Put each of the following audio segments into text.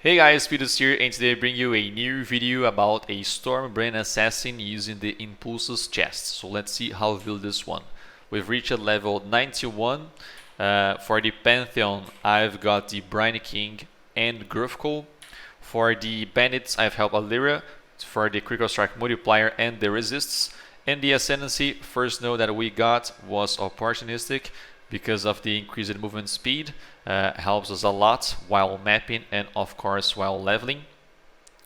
Hey guys, Speedoz here, and today I bring you a new video about a Stormbrand Assassin using the Inpulsa's chest. So let's see how we build this one. We've reached level 91. For the Pantheon, I've got the Brine King and Grufkul. For the Bandits, I've helped Alira for the critical strike multiplier and the resists. And the Ascendancy, first node that we got was opportunistic because of the increased movement speed. Helps us a lot while mapping and of course while leveling.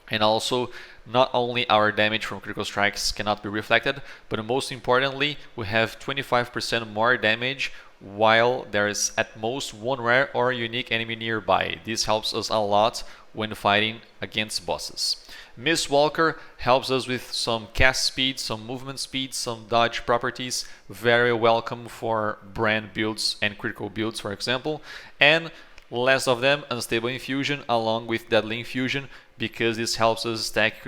And also, not only our damage from critical strikes cannot be reflected, but most importantly, we have 25% more damage while there is at most one rare or unique enemy nearby. This helps us a lot when fighting against bosses. Mistwalker helps us with some cast speed, some movement speed, some dodge properties. Very welcome for brand builds and critical builds, for example. And less of them, unstable infusion along with deadly infusion, because this helps us stack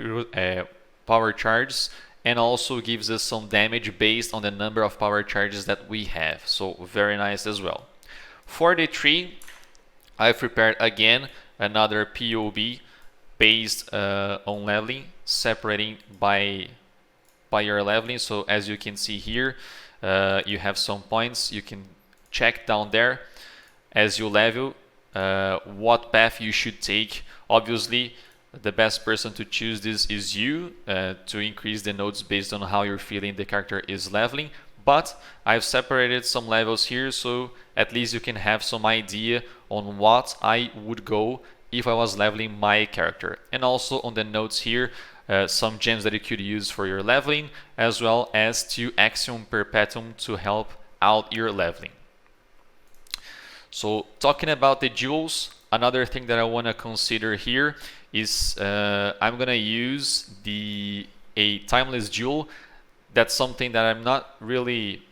power charges and also gives us some damage based on the number of power charges that we have. So very nice as well. For the tree, I've prepared again another POB based on leveling, separating by your leveling. So as you can see here, you have some points you can check down there as you level what path you should take. Obviously, the best person to choose this is you, to increase the nodes based on how you're feeling the character is leveling. But I've separated some levels here, so at least you can have some idea on what I would go if I was leveling my character. And also on the notes here, some gems that you could use for your leveling, as well as 2 Axiom Perpetuum to help out your leveling. So talking about the jewels, another thing that I want to consider here is I'm going to use a timeless jewel. That's something that I'm not really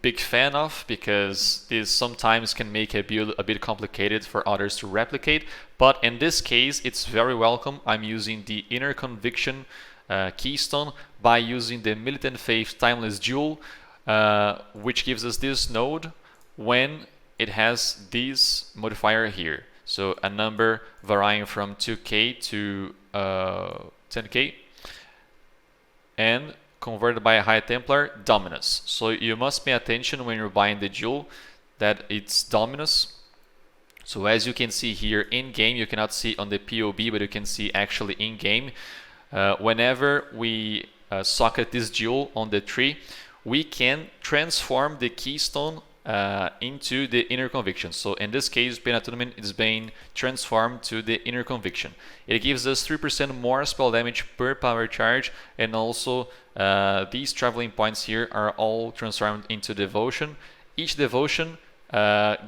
big fan of, because this sometimes can make a build a bit complicated for others to replicate. But in this case, it's very welcome. I'm using the Inner Conviction keystone by using the Militant Faith Timeless Jewel, which gives us this node when it has this modifier here. So a number varying from 2k to 10k, and converted by a High Templar, Dominus. So you must pay attention when you're buying the jewel that it's Dominus. So as you can see here in game, you cannot see on the POB, but you can see actually in game. Whenever we socket this jewel on the tree, we can transform the keystone into the Inner Conviction. So in this case, Penatonement is being transformed to the Inner Conviction. It gives us 3% more spell damage per power charge, and also these traveling points here are all transformed into Devotion. Each Devotion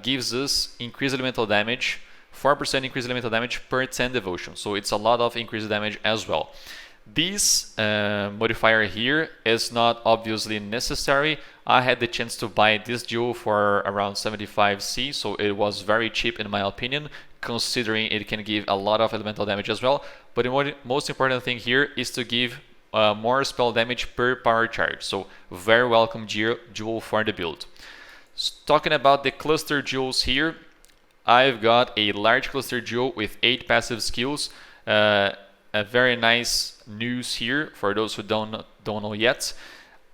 gives us increased elemental damage, 4% increased elemental damage per 10 Devotion. So it's a lot of increased damage as well. This modifier here is not obviously necessary. I had the chance to buy this jewel for around 75C, so it was very cheap in my opinion, considering it can give a lot of elemental damage as well. But the most important thing here is to give more spell damage per power charge. So very welcome jewel for the build. Talking about the cluster jewels here, I've got a large cluster jewel with 8 passive skills. A very nice news here for those who don't know yet.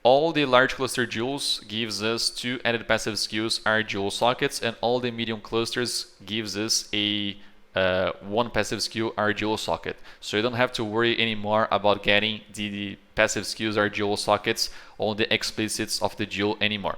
All the large cluster jewels gives us 2 added passive skills, are jewel sockets, and all the medium clusters gives us a 1 passive skill, are jewel socket. So you don't have to worry anymore about getting the passive skills are jewel sockets on the explicits of the jewel anymore.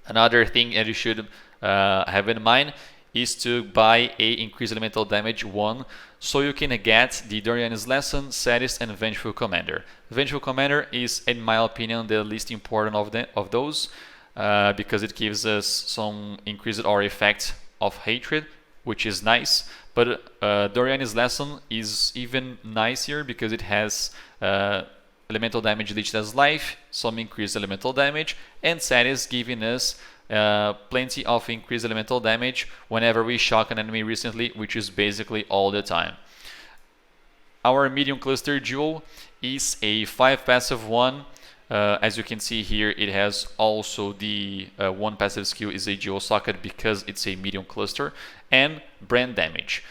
Another thing that you should have in mind is to buy a increased elemental damage 1, so you can get the Dorian's Lesson, Sadist, and Vengeful Commander. Vengeful Commander is, in my opinion, the least important of those, because it gives us some increased aura effect of hatred, which is nice. But Dorian's Lesson is even nicer because it has elemental damage leached as life, some increased elemental damage, and Sadist giving us plenty of increased elemental damage whenever we shock an enemy recently, which is basically all the time. Our medium cluster jewel is a 5 passive one. As you can see here, it has also the 1 passive skill is a jewel socket because it's a medium cluster, and brand damage.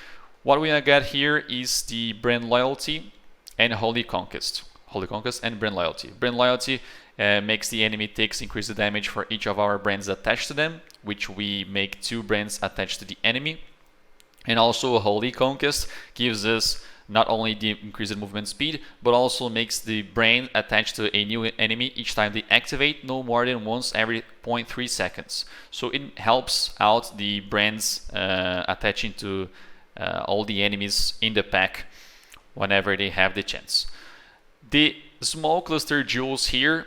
What we get here is the brand loyalty and holy conquest. Holy conquest and brand loyalty. Brand loyalty makes the enemy takes increased damage for each of our brands attached to them, which we make 2 brands attached to the enemy. And also holy conquest gives us not only the increased movement speed, but also makes the brand attached to a new enemy each time they activate no more than once every 0.3 seconds. So it helps out the brands attaching to all the enemies in the pack whenever they have the chance. The small cluster jewels here,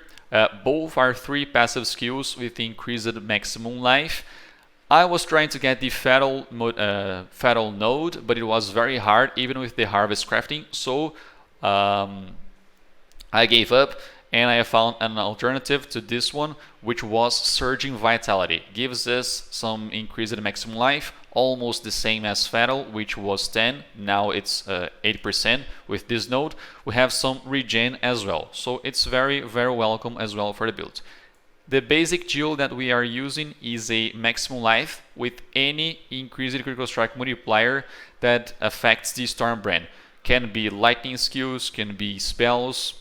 both are 3 passive skills with increased maximum life. I was trying to get the fatal node, but it was very hard even with the harvest crafting, so I gave up and I found an alternative to this one, which was surging vitality. Gives us some increased maximum life, almost the same as fatal, which was 10, now it's 8%. With this node we have some regen as well, so it's very welcome as well for the build. The basic jewel that we are using is a maximum life with any increased critical strike multiplier that affects the Storm brand. Can be lightning skills, can be spells,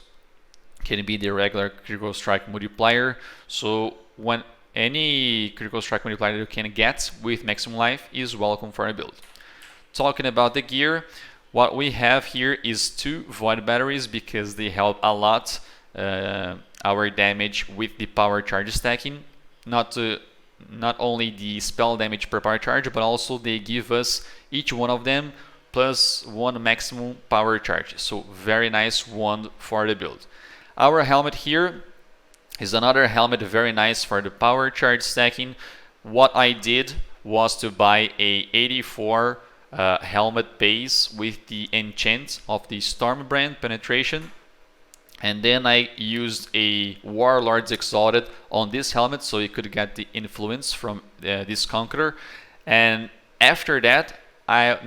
can be the regular critical strike multiplier. So when any critical strike multiplier you can get with maximum life is welcome for a build. Talking about the gear, what we have here is 2 void batteries because they help a lot our damage with the power charge stacking. Not only the spell damage per power charge, but also they give us each one of them plus 1 maximum power charge. So very nice one for the build. Our helmet here is another helmet, very nice for the power charge stacking. What I did was to buy a 84 helmet base with the enchant of the Storm brand penetration. And then I used a Warlord's Exalted on this helmet so you could get the influence from this Conqueror. And after that, I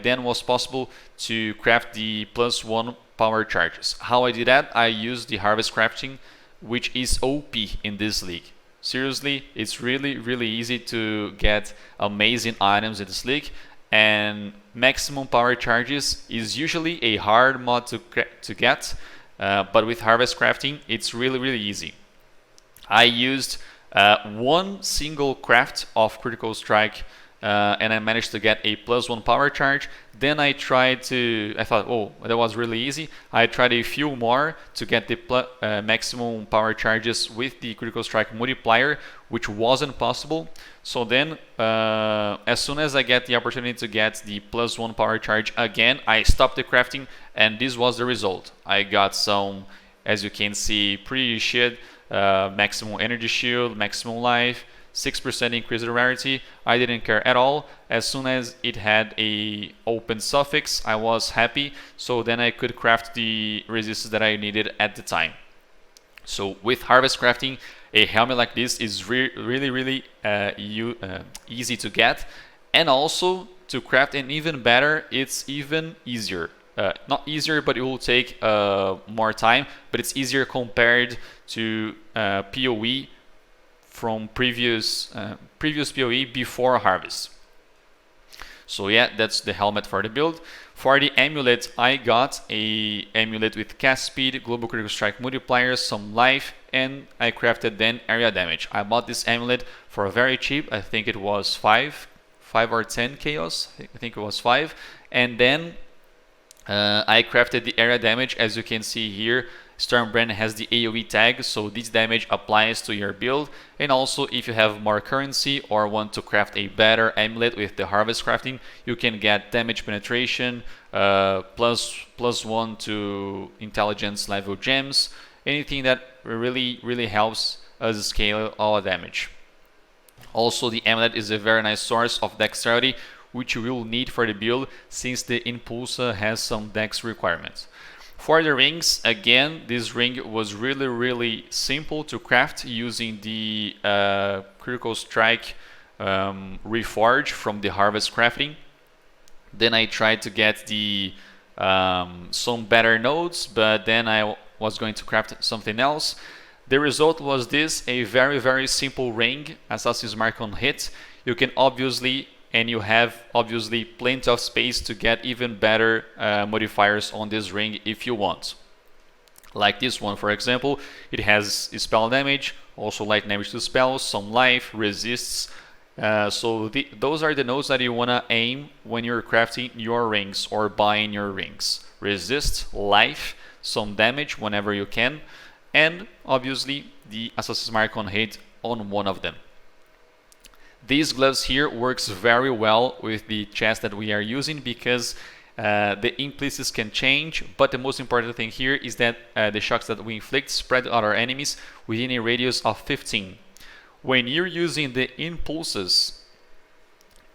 then was possible to craft the +1 power charges. How I did that? I used the Harvest Crafting, which is OP in this league. Seriously, it's really easy to get amazing items in this league. And maximum power charges is usually a hard mod to get. But with Harvest Crafting, it's really easy. I used 1 single craft of Critical Strike and I managed to get a +1 power charge. Then I thought, oh, that was really easy. I tried a few more to get the maximum power charges with the Critical Strike multiplier, which wasn't possible. So then, as soon as I get the opportunity to get the +1 power charge again, I stopped the crafting, and this was the result. I got some, as you can see, pretty shit, maximum energy shield, maximum life, 6% increased rarity. I didn't care at all. As soon as it had a open suffix, I was happy. So then I could craft the resistance that I needed at the time. So with Harvest Crafting, a helmet like this is really easy to get, and also to craft, and even better, it's even easier. Not easier, but it will take more time, but it's easier compared to PoE from previous PoE before Harvest. So yeah, that's the helmet for the build. For the amulet, I got a amulet with cast speed, global critical strike multiplier, some life, and I crafted then area damage. I bought this amulet for very cheap. I think it was 5 or 10 chaos. I think it was 5. And then I crafted the area damage. As you can see here, Stormbrand has the AoE tag, so this damage applies to your build. And also, if you have more currency or want to craft a better amulet with the Harvest Crafting, you can get damage penetration, +1 to intelligence level gems, anything that really helps us scale our damage. Also, the amulet is a very nice source of dexterity, which you will need for the build since the Inpulsa has some dex requirements. For the rings, again, this ring was really simple to craft using the Critical Strike Reforge from the Harvest Crafting. Then I tried to get the some better nodes, but then I was going to craft something else. The result was this, a very simple ring, Assassin's Mark on hit. You can obviously and you have obviously plenty of space to get even better modifiers on this ring if you want. Like this one, for example, it has spell damage, also light damage to spells, some life, resists. Those are the nodes that you want to aim when you're crafting your rings or buying your rings. Resist, life, some damage whenever you can, and obviously the Assassin's Mark on hit on one of them. These gloves here works very well with the chest that we are using because the impulses can change, but the most important thing here is that the shocks that we inflict spread to other enemies within a radius of 15. When you're using the impulses,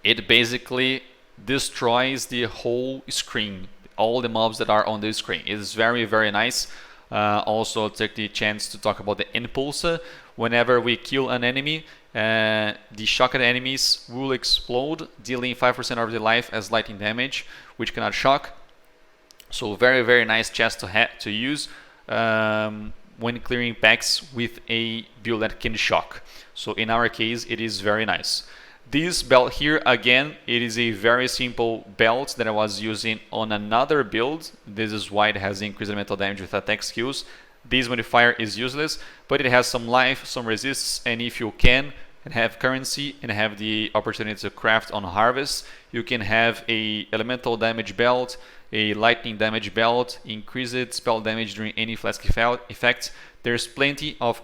it basically destroys the whole screen, all the mobs that are on the screen. It is very, very nice. Also take the chance to talk about the Inpulsa. Whenever we kill an enemy, the shocked enemies will explode, dealing 5% of the life as lightning damage, which cannot shock. So very, very nice chest to use when clearing packs with a build that can shock. So in our case, it is very nice. This belt here, again, it is a very simple belt that I was using on another build. This is why it has increased elemental damage with attack skills. This modifier is useless, but it has some life, some resists, and if you can and have currency and have the opportunity to craft on harvest, you can have a elemental damage belt, a lightning damage belt, increased spell damage during any flask effect. There's plenty of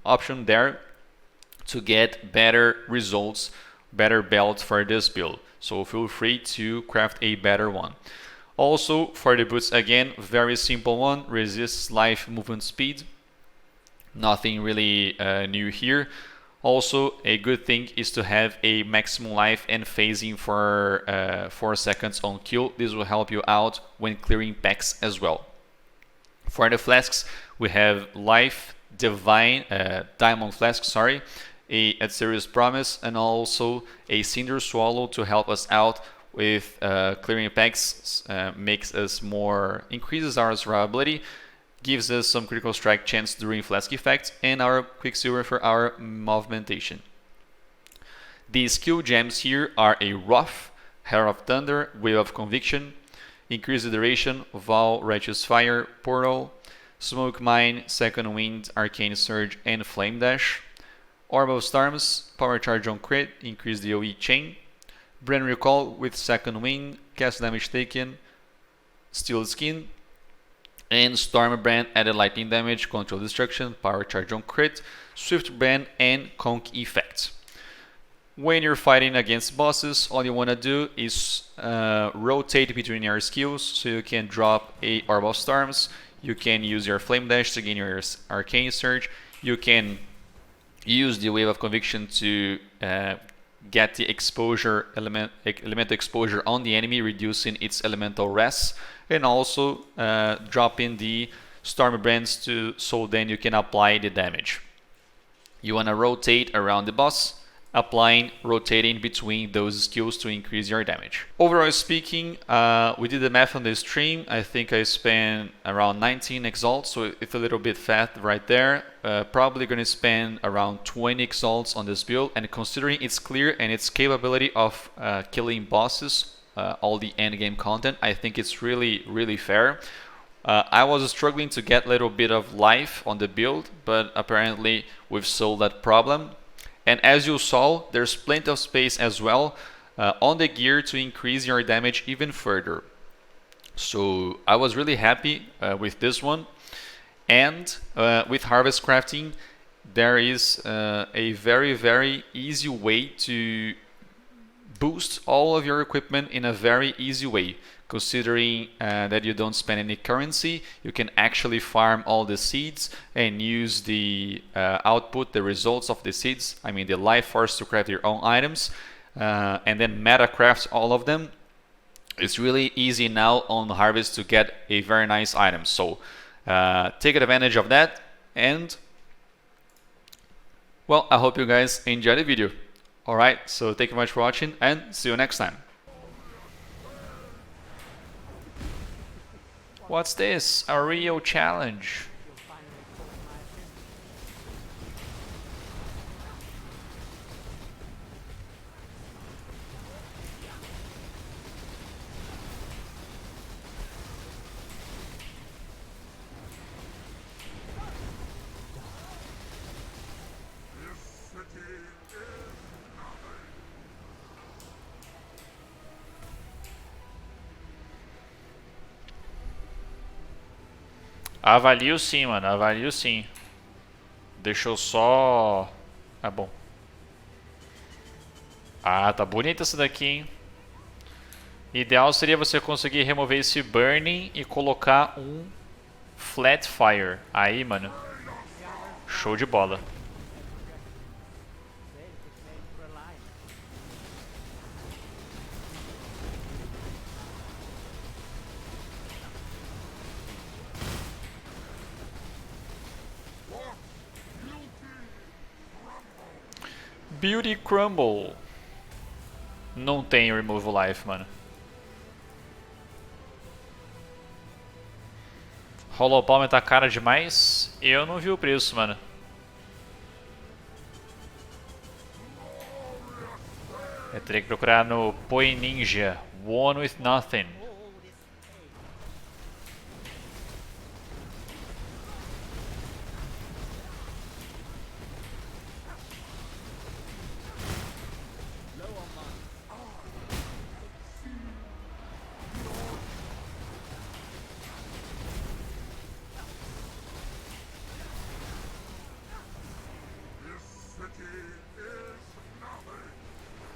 option there to get better results, better belt for this build. So feel free to craft a better one. Also for the boots, again, very simple one, resists life, movement, speed. Nothing really new here. Also a good thing is to have a maximum life and phasing for 4 seconds on kill. This will help you out when clearing packs as well. For the flasks, we have life, divine, diamond flask, sorry, a Sirus promise, and also a cinder swallow to help us out with clearing packs. Makes us more, increases our survivability, gives us some critical strike chance during flask effects, and our quicksilver for our movementation. The skill gems here are a Wrath, Hair of Thunder, Wave of Conviction, Increase the Duration, Vow, Righteous Fire, Portal, Smoke Mine, Second Wind, Arcane Surge, and Flame Dash. Orb of Storms, Power Charge on Crit, increase the OE chain. Brain Recall with Second Wind, Cast Damage Taken, Steel Skin. And Storm Brand, added lightning damage, control destruction, power charge on crit, swift brand, and conk effect. When you're fighting against bosses, all you want to do is rotate between your skills, so you can drop a Orb of Storms, you can use your Flame Dash to gain your Arcane Surge, you can use the Wave of Conviction to get the exposure elemental exposure on the enemy, reducing its elemental rest, and also drop in the Storm Brands so then you can apply the damage. You want to rotate around the boss, rotating between those skills to increase your damage. Overall speaking, we did the math on the stream. I think I spent around 19 exalts, so it's a little bit fat right there. Probably going to spend around 20 exalts on this build, and considering it's clear and its capability of killing bosses, all the end game content, I think it's really, really fair. I was struggling to get a little bit of life on the build, but apparently we've solved that problem. And as you saw, there's plenty of space as well on the gear to increase your damage even further. So I was really happy with this one. And with harvest crafting, there is a very, very easy way to boost all of your equipment in a very easy way. Considering that you don't spend any currency, you can actually farm all the seeds and use the output, the results of the seeds, I mean the life force, to craft your own items, and then meta craft all of them. It's really easy now on harvest to get a very nice item. So take advantage of that, and well, I hope you guys enjoyed the video. Alright, so thank you much for watching, and see you next time. What's this? A Rio challenge. Avalio sim, mano. Avalio sim. Deixa eu só... Ah, bom. Ah, tá bonita essa daqui, hein? Ideal seria você conseguir remover esse Burning e colocar um Flat Fire. Aí, mano. Show de bola. Beauty Crumble. Não tem Remove Life, mano. Hollow Palm tá cara demais. Eu não vi o preço, mano. Eu teria que procurar no Poi Ninja. One with Nothing.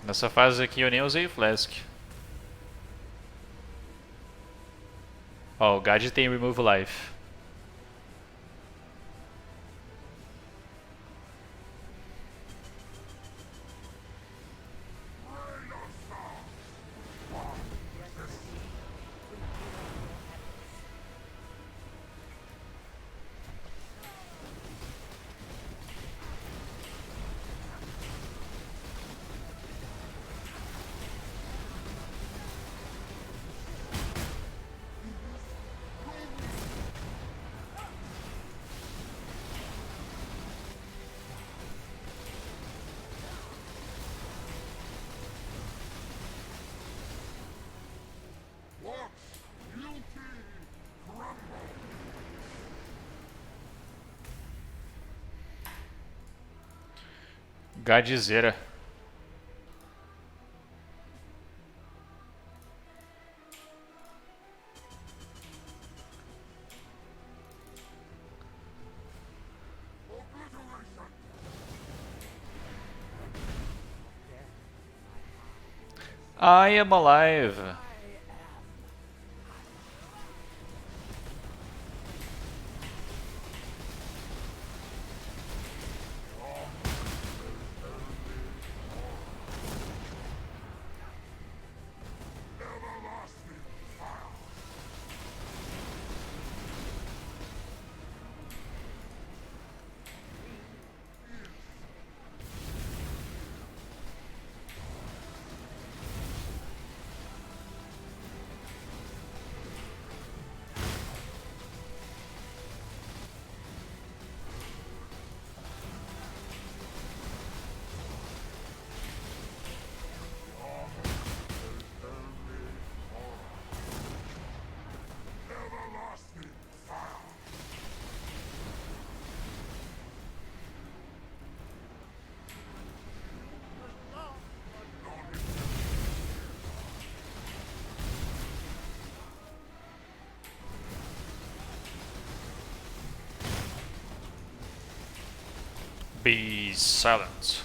Nessa fase aqui eu nem usei Flask. Ó, o Gad tem Remove Life. Gadzera. I am alive. Be silent.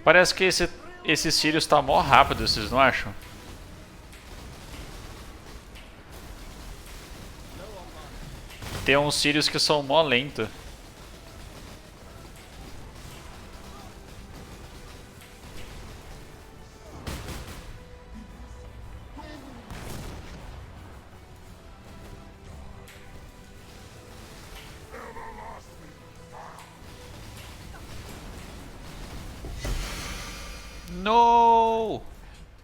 Parece que esse Sirus tá mó rápido, vocês não acham? Tem uns Sirius que são mó lento.